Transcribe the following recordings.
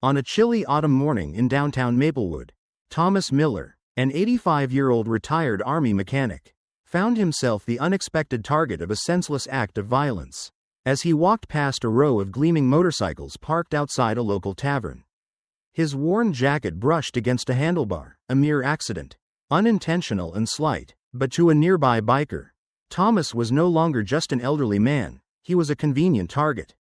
On a chilly autumn morning in downtown Maplewood, Thomas Miller, an 85-year-old retired Army mechanic, found himself the unexpected target of a senseless act of violence as he walked past a row of gleaming motorcycles parked outside a local tavern. His worn jacket brushed against a handlebar, a mere accident, unintentional and slight, but to a nearby biker, Thomas was no longer just an elderly man, he was a convenient target.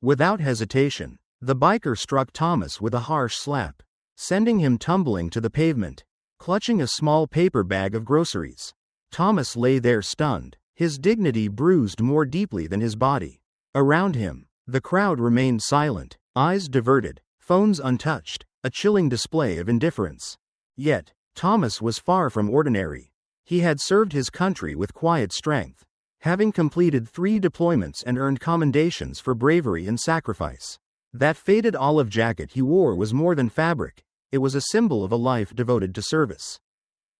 Without hesitation, the biker struck Thomas with a harsh slap, sending him tumbling to the pavement. Clutching a small paper bag of groceries, Thomas lay there stunned, his dignity bruised more deeply than his body. Around him, the crowd remained silent, eyes diverted, phones untouched, a chilling display of indifference. Yet, Thomas was far from ordinary. He had served his country with quiet strength, having completed 3 deployments and earned commendations for bravery and sacrifice. That faded olive jacket he wore was more than fabric, it was a symbol of a life devoted to service.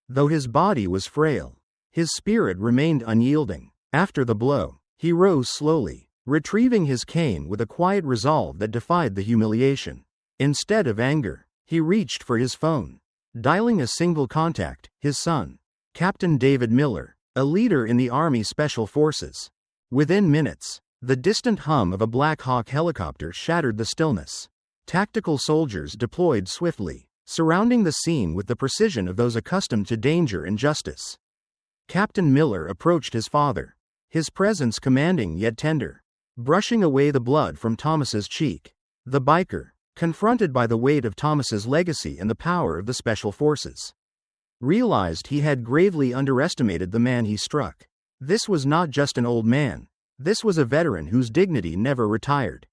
Though his body was frail, his spirit remained unyielding. After the blow, he rose slowly, retrieving his cane with a quiet resolve that defied the humiliation. Instead of anger, he reached for his phone, dialing a single contact, his son, Captain David Miller, a leader in the Army Special Forces. Within minutes, the distant hum of a Black Hawk helicopter shattered the stillness. Tactical soldiers deployed swiftly, surrounding the scene with the precision of those accustomed to danger and justice. Captain Miller approached his father, his presence commanding yet tender, brushing away the blood from Thomas's cheek. The biker, confronted by the weight of Thomas's legacy and the power of the Special Forces, realized he had gravely underestimated the man he struck. This was not just an old man, this was a veteran whose dignity never retired.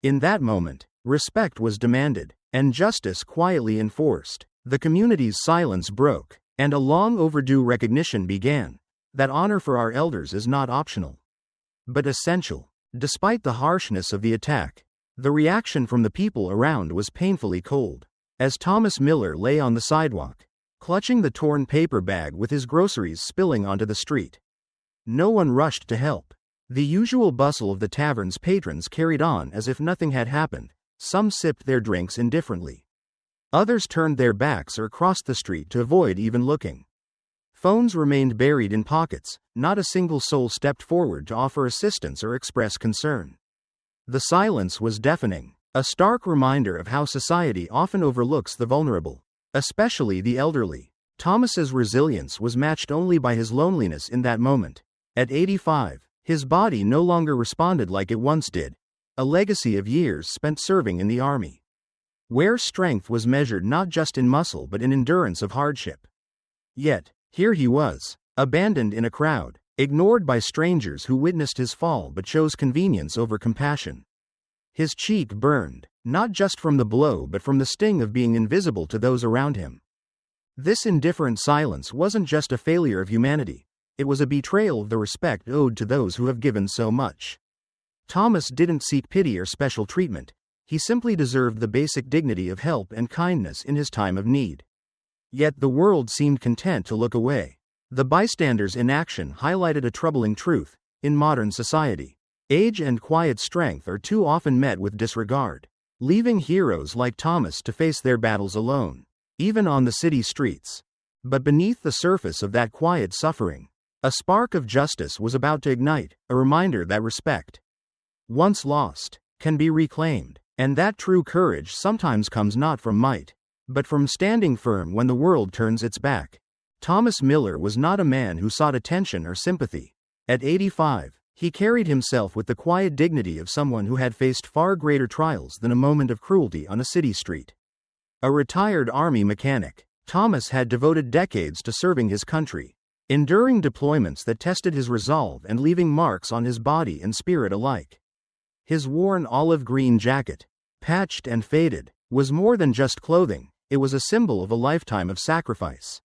In that moment, respect was demanded, and justice quietly enforced. The community's silence broke, and a long overdue recognition began that honor for our elders is not optional, but essential. Despite the harshness of the attack, the reaction from the people around was painfully cold. As Thomas Miller lay on the sidewalk, clutching the torn paper bag with his groceries spilling onto the street, no one rushed to help. The usual bustle of the tavern's patrons carried on as if nothing had happened. Some sipped their drinks indifferently. Others turned their backs or crossed the street to avoid even looking. Phones remained buried in pockets, not a single soul stepped forward to offer assistance or express concern. The silence was deafening, a stark reminder of how society often overlooks the vulnerable, especially the elderly. Thomas's resilience was matched only by his loneliness in that moment. At 85, his body no longer responded like it once did, a legacy of years spent serving in the army, where strength was measured not just in muscle but in endurance of hardship. Yet, here he was, abandoned in a crowd, ignored by strangers who witnessed his fall but chose convenience over compassion. His cheek burned, not just from the blow but from the sting of being invisible to those around him. This indifferent silence wasn't just a failure of humanity, it was a betrayal of the respect owed to those who have given so much. Thomas didn't seek pity or special treatment, he simply deserved the basic dignity of help and kindness in his time of need. Yet the world seemed content to look away. The bystanders' inaction highlighted a troubling truth. In modern society, age and quiet strength are too often met with disregard, leaving heroes like Thomas to face their battles alone, even on the city streets. But beneath the surface of that quiet suffering, a spark of justice was about to ignite, a reminder that respect, once lost, can be reclaimed, and that true courage sometimes comes not from might, but from standing firm when the world turns its back. Thomas Miller was not a man who sought attention or sympathy. At 85, he carried himself with the quiet dignity of someone who had faced far greater trials than a moment of cruelty on a city street. A retired army mechanic, Thomas had devoted decades to serving his country, enduring deployments that tested his resolve and leaving marks on his body and spirit alike. His worn olive green jacket, patched and faded, was more than just clothing, it was a symbol of a lifetime of sacrifice.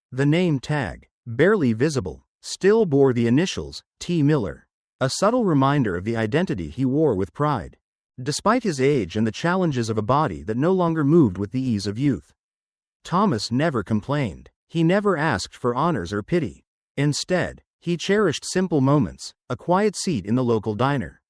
The name tag, barely visible, still bore the initials, T. Miller, a subtle reminder of the identity he wore with pride. Despite his age and the challenges of a body that no longer moved with the ease of youth, Thomas never complained. He never asked for honors or pity. Instead, he cherished simple moments, a quiet seat in the local diner,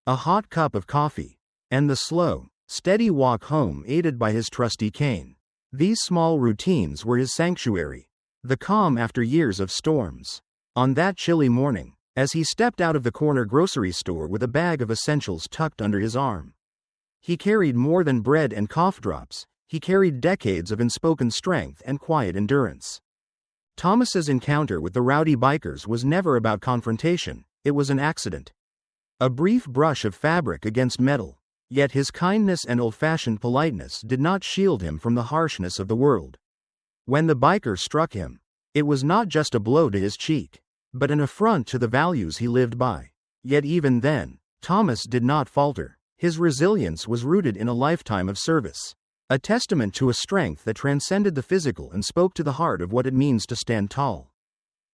a hot cup of coffee, and the slow, steady walk home aided by his trusty cane. These small routines were his sanctuary, the calm after years of storms. On that chilly morning, as he stepped out of the corner grocery store with a bag of essentials tucked under his arm, he carried more than bread and cough drops, he carried decades of unspoken strength and quiet endurance. Thomas's encounter with the rowdy bikers was never about confrontation, it was an accident. A brief brush of fabric against metal, yet his kindness and old-fashioned politeness did not shield him from the harshness of the world. When the biker struck him, it was not just a blow to his cheek, but an affront to the values he lived by. Yet even then, Thomas did not falter. His resilience was rooted in a lifetime of service, a testament to a strength that transcended the physical and spoke to the heart of what it means to stand tall,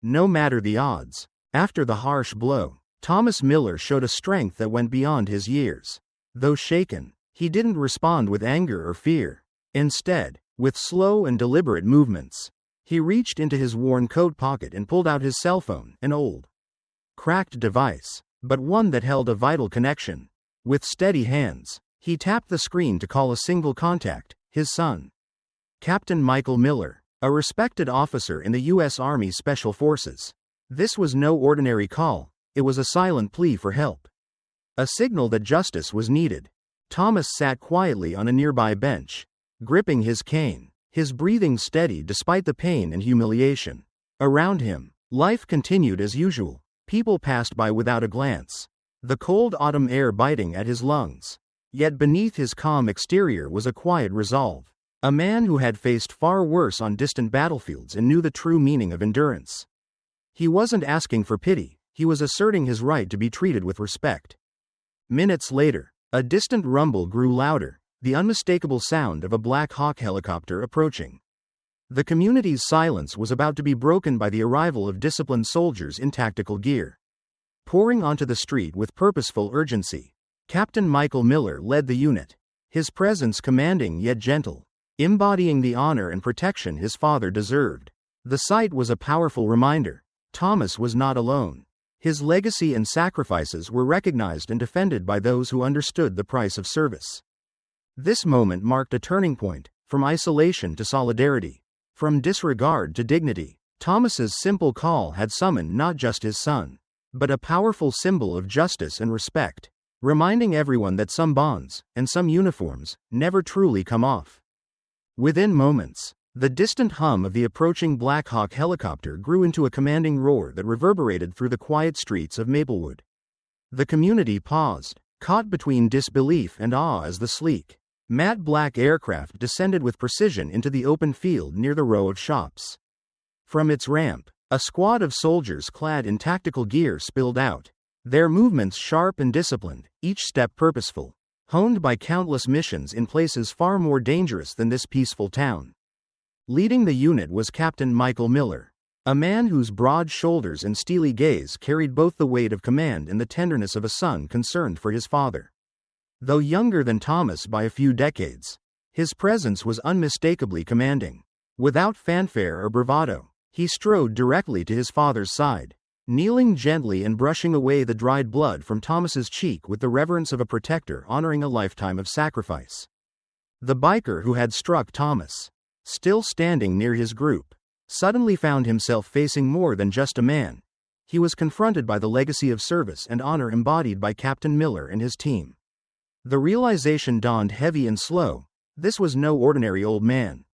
no matter the odds. After the harsh blow, Thomas Miller showed a strength that went beyond his years. Though shaken, he didn't respond with anger or fear. Instead, with slow and deliberate movements, he reached into his worn coat pocket and pulled out his cell phone, an old, cracked device, but one that held a vital connection. With steady hands, he tapped the screen to call a single contact, his son, Captain Michael Miller, a respected officer in the U.S. Army Special Forces. This was no ordinary call, it was a silent plea for help. A signal that justice was needed. Thomas sat quietly on a nearby bench, gripping his cane, his breathing steady despite the pain and humiliation. Around him, life continued as usual. People passed by without a glance, the cold autumn air biting at his lungs. Yet beneath his calm exterior was a quiet resolve. A man who had faced far worse on distant battlefields and knew the true meaning of endurance. He wasn't asking for pity, he was asserting his right to be treated with respect. Minutes later, a distant rumble grew louder, the unmistakable sound of a Black Hawk helicopter approaching. The community's silence was about to be broken by the arrival of disciplined soldiers in tactical gear. Pouring onto the street with purposeful urgency, Captain Michael Miller led the unit, his presence commanding yet gentle, embodying the honor and protection his father deserved. The sight was a powerful reminder. Thomas was not alone. His legacy and sacrifices were recognized and defended by those who understood the price of service. This moment marked a turning point, from isolation to solidarity, from disregard to dignity. Thomas's simple call had summoned not just his son, but a powerful symbol of justice and respect, reminding everyone that some bonds, and some uniforms, never truly come off. Within moments, the distant hum of the approaching Black Hawk helicopter grew into a commanding roar that reverberated through the quiet streets of Maplewood. The community paused, caught between disbelief and awe as the sleek, matte black aircraft descended with precision into the open field near the row of shops. From its ramp, a squad of soldiers clad in tactical gear spilled out, their movements sharp and disciplined, each step purposeful, honed by countless missions in places far more dangerous than this peaceful town. Leading the unit was Captain Michael Miller, a man whose broad shoulders and steely gaze carried both the weight of command and the tenderness of a son concerned for his father. Though younger than Thomas by a few decades, his presence was unmistakably commanding. Without fanfare or bravado, he strode directly to his father's side, kneeling gently and brushing away the dried blood from Thomas's cheek with the reverence of a protector honoring a lifetime of sacrifice. The biker who had struck Thomas, still standing near his group, suddenly found himself facing more than just a man. He was confronted by the legacy of service and honor embodied by Captain Miller and his team. The realization dawned heavy and slow. This was no ordinary old man,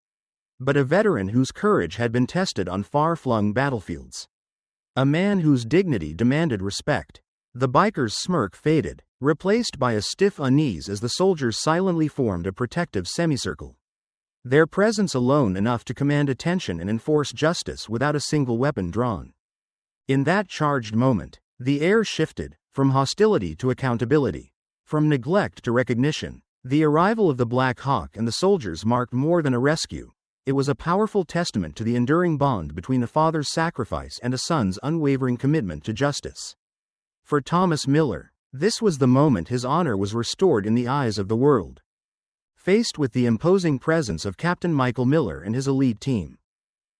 but a veteran whose courage had been tested on far-flung battlefields. A man whose dignity demanded respect. The biker's smirk faded, replaced by a stiff unease as the soldiers silently formed a protective semicircle. Their presence alone enough to command attention and enforce justice without a single weapon drawn. In that charged moment, the air shifted, from hostility to accountability, from neglect to recognition. The arrival of the Black Hawk and the soldiers marked more than a rescue. It was a powerful testament to the enduring bond between a father's sacrifice and a son's unwavering commitment to justice. For Thomas Miller, this was the moment his honor was restored in the eyes of the world. Faced with the imposing presence of Captain Michael Miller and his elite team,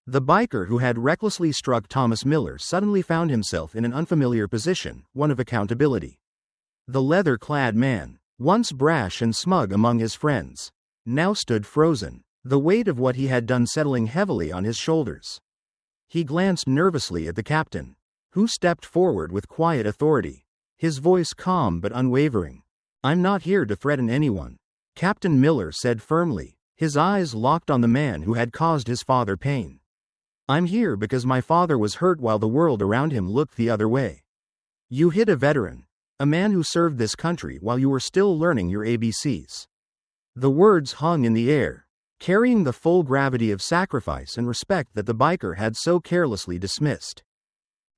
the biker who had recklessly struck Thomas Miller suddenly found himself in an unfamiliar position, one of accountability. The leather-clad man, once brash and smug among his friends, now stood frozen, the weight of what he had done settling heavily on his shoulders. He glanced nervously at the captain, who stepped forward with quiet authority, his voice calm but unwavering. "I'm not here to threaten anyone," Captain Miller said firmly, his eyes locked on the man who had caused his father pain. "I'm here because my father was hurt while the world around him looked the other way. You hit a veteran, a man who served this country while you were still learning your ABCs." The words hung in the air, carrying the full gravity of sacrifice and respect that the biker had so carelessly dismissed.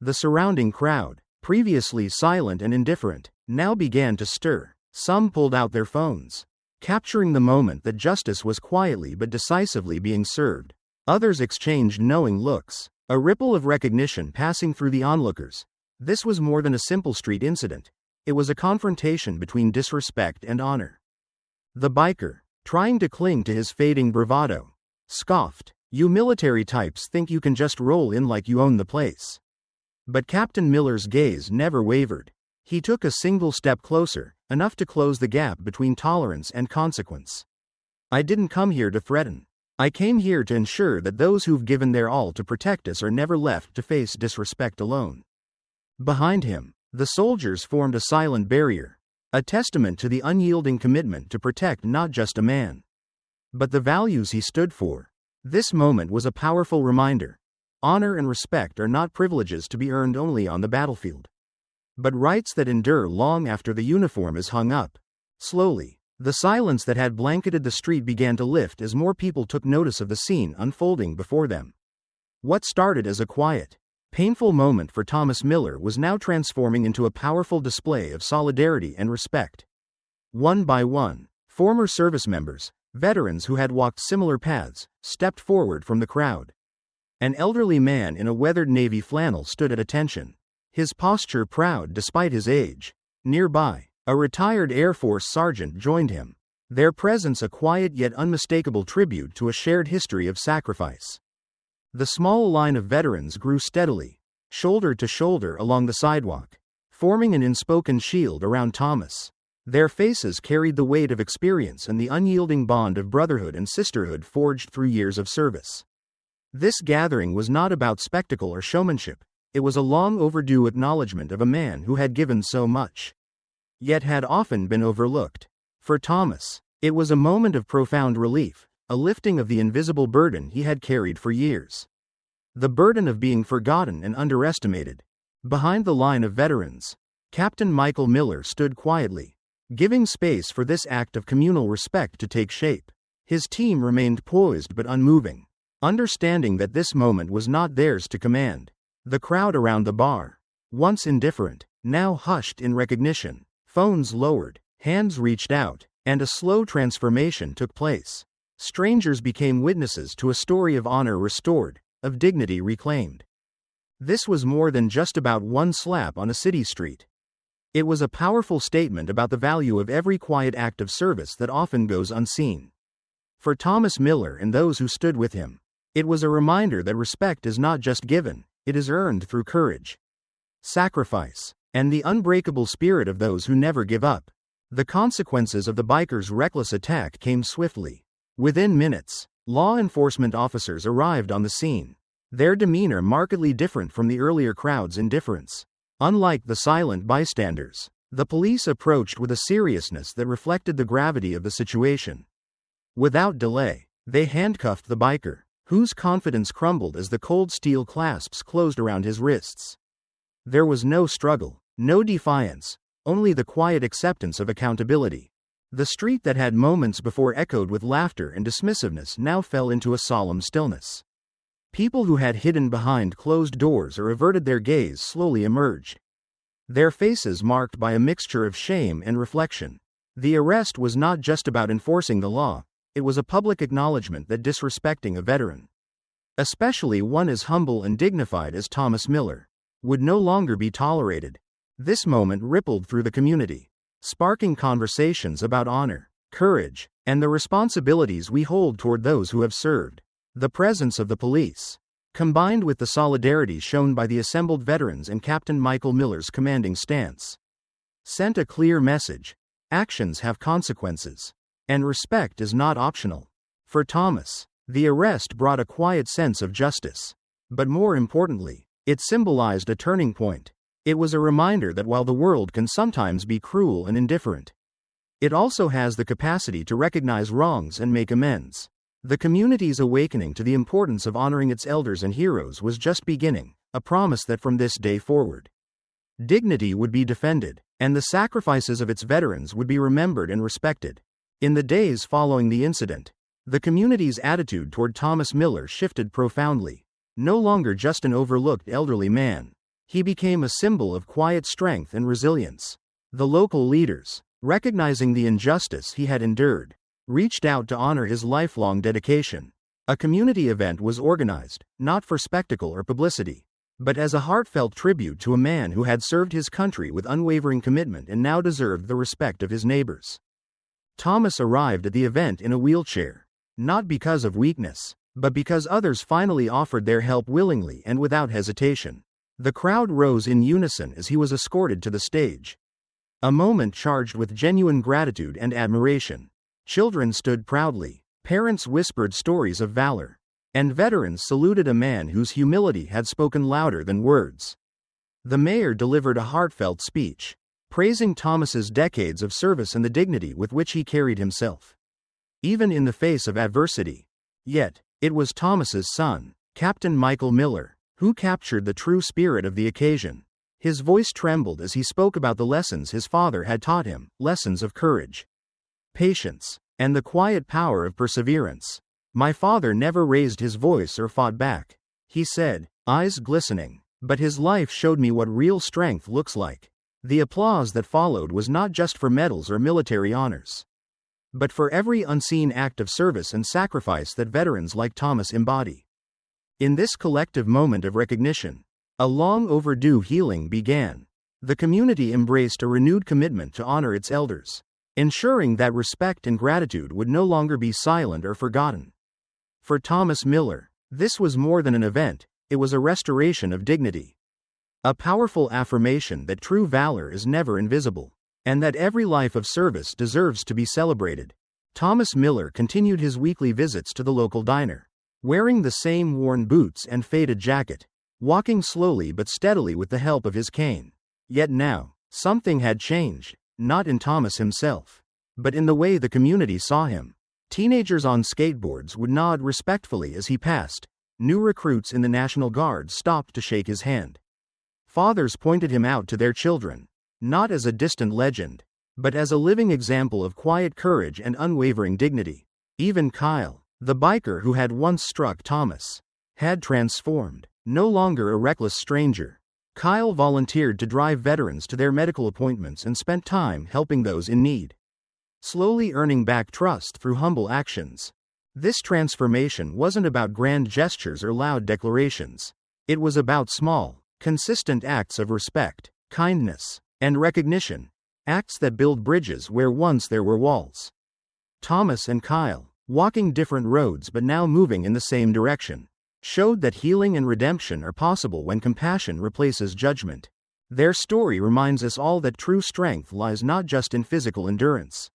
The surrounding crowd, previously silent and indifferent, now began to stir. Some pulled out their phones, capturing the moment that justice was quietly but decisively being served. Others exchanged knowing looks, a ripple of recognition passing through the onlookers. This was more than a simple street incident. It was a confrontation between disrespect and honor. The biker, trying to cling to his fading bravado, scoffed, "You military types think you can just roll in like you own the place." But Captain Miller's gaze never wavered. He took a single step closer, enough to close the gap between tolerance and consequence. "I didn't come here to threaten. I came here to ensure that those who've given their all to protect us are never left to face disrespect alone." Behind him, the soldiers formed a silent barrier, a testament to the unyielding commitment to protect not just a man, but the values he stood for. This moment was a powerful reminder. Honor and respect are not privileges to be earned only on the battlefield, but rights that endure long after the uniform is hung up. Slowly, the silence that had blanketed the street began to lift as more people took notice of the scene unfolding before them. What started as a quiet, painful moment for Thomas Miller was now transforming into a powerful display of solidarity and respect. One by one, former service members, veterans who had walked similar paths, stepped forward from the crowd. An elderly man in a weathered navy flannel stood at attention, his posture proud despite his age. Nearby, a retired Air Force sergeant joined him, their presence a quiet yet unmistakable tribute to a shared history of sacrifice. The small line of veterans grew steadily, shoulder to shoulder along the sidewalk, forming an unspoken shield around Thomas. Their faces carried the weight of experience and the unyielding bond of brotherhood and sisterhood forged through years of service. This gathering was not about spectacle or showmanship. It was a long overdue acknowledgement of a man who had given so much, yet had often been overlooked. For Thomas, it was a moment of profound relief, a lifting of the invisible burden he had carried for years. The burden of being forgotten and underestimated. Behind the line of veterans, Captain Michael Miller stood quietly, giving space for this act of communal respect to take shape. His team remained poised but unmoving, understanding that this moment was not theirs to command. The crowd around the bar, once indifferent, now hushed in recognition. Phones lowered, hands reached out, and a slow transformation took place. Strangers became witnesses to a story of honor restored, of dignity reclaimed. This was more than just about one slap on a city street. It was a powerful statement about the value of every quiet act of service that often goes unseen. For Thomas Miller and those who stood with him, it was a reminder that respect is not just given, it is earned through courage, sacrifice, and the unbreakable spirit of those who never give up. The consequences of the bikers' reckless attack came swiftly. Within minutes, law enforcement officers arrived on the scene, their demeanor markedly different from the earlier crowd's indifference. Unlike the silent bystanders, the police approached with a seriousness that reflected the gravity of the situation. Without delay, they handcuffed the biker, whose confidence crumbled as the cold steel clasps closed around his wrists. There was no struggle, no defiance, only the quiet acceptance of accountability. The street that had moments before echoed with laughter and dismissiveness now fell into a solemn stillness. People who had hidden behind closed doors or averted their gaze slowly emerged, their faces marked by a mixture of shame and reflection. The arrest was not just about enforcing the law, it was a public acknowledgement that disrespecting a veteran, especially one as humble and dignified as Thomas Miller, would no longer be tolerated. This moment rippled through the community, sparking conversations about honor, courage, and the responsibilities we hold toward those who have served. The presence of the police, combined with the solidarity shown by the assembled veterans and Captain Michael Miller's commanding stance, sent a clear message. Actions have consequences. And respect is not optional. For Thomas, the arrest brought a quiet sense of justice. But more importantly, it symbolized a turning point. It was a reminder that while the world can sometimes be cruel and indifferent, it also has the capacity to recognize wrongs and make amends. The community's awakening to the importance of honoring its elders and heroes was just beginning, a promise that from this day forward, dignity would be defended, and the sacrifices of its veterans would be remembered and respected. In the days following the incident, the community's attitude toward Thomas Miller shifted profoundly. No longer just an overlooked elderly man, he became a symbol of quiet strength and resilience. The local leaders, recognizing the injustice he had endured, reached out to honor his lifelong dedication. A community event was organized, not for spectacle or publicity, but as a heartfelt tribute to a man who had served his country with unwavering commitment and now deserved the respect of his neighbors. Thomas arrived at the event in a wheelchair, not because of weakness, but because others finally offered their help willingly and without hesitation. The crowd rose in unison as he was escorted to the stage. A moment charged with genuine gratitude and admiration. Children stood proudly, parents whispered stories of valor, and veterans saluted a man whose humility had spoken louder than words. The mayor delivered a heartfelt speech, praising Thomas's decades of service and the dignity with which he carried himself, even in the face of adversity. Yet, it was Thomas's son, Captain Michael Miller, who captured the true spirit of the occasion. His voice trembled as he spoke about the lessons his father had taught him, lessons of courage, patience, and the quiet power of perseverance. "My father never raised his voice or fought back," he said, eyes glistening, "but his life showed me what real strength looks like." The applause that followed was not just for medals or military honors, but for every unseen act of service and sacrifice that veterans like Thomas embody. In this collective moment of recognition, a long overdue healing began. The community embraced a renewed commitment to honor its elders, ensuring that respect and gratitude would no longer be silent or forgotten. For Thomas Miller, this was more than an event, it was a restoration of dignity. A powerful affirmation that true valor is never invisible, and that every life of service deserves to be celebrated. Thomas Miller continued his weekly visits to the local diner, wearing the same worn boots and faded jacket, walking slowly but steadily with the help of his cane. Yet now, something had changed, not in Thomas himself, but in the way the community saw him. Teenagers on skateboards would nod respectfully as he passed. New recruits in the National Guard stopped to shake his hand. Fathers pointed him out to their children, not as a distant legend, but as a living example of quiet courage and unwavering dignity. Even Kyle, the biker who had once struck Thomas, had transformed. No longer a reckless stranger, Kyle volunteered to drive veterans to their medical appointments and spent time helping those in need, slowly earning back trust through humble actions. This transformation wasn't about grand gestures or loud declarations. It was about small, consistent acts of respect, kindness, and recognition, acts that build bridges where once there were walls. Thomas and Kyle, walking different roads but now moving in the same direction, showed that healing and redemption are possible when compassion replaces judgment. Their story reminds us all that true strength lies not just in physical endurance,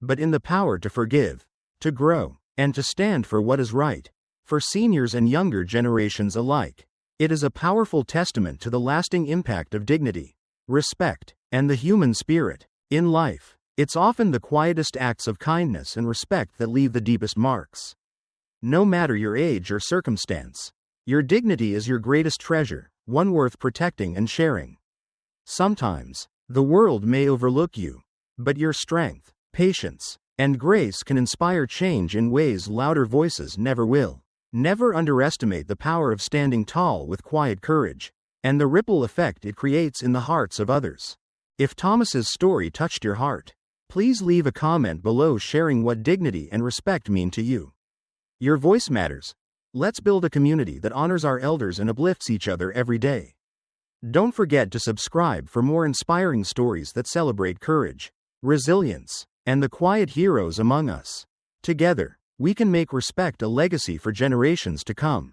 but in the power to forgive, to grow, and to stand for what is right. For seniors and younger generations alike, it is a powerful testament to the lasting impact of dignity, respect, and the human spirit. In life, it's often the quietest acts of kindness and respect that leave the deepest marks. No matter your age or circumstance, your dignity is your greatest treasure, one worth protecting and sharing. Sometimes, the world may overlook you, but your strength, patience, and grace can inspire change in ways louder voices never will. Never underestimate the power of standing tall with quiet courage, and the ripple effect it creates in the hearts of others. If Thomas's story touched your heart, please leave a comment below sharing what dignity and respect mean to you. Your voice matters. Let's build a community that honors our elders and uplifts each other every day. Don't forget to subscribe for more inspiring stories that celebrate courage, resilience, and the quiet heroes among us. Together, we can make respect a legacy for generations to come.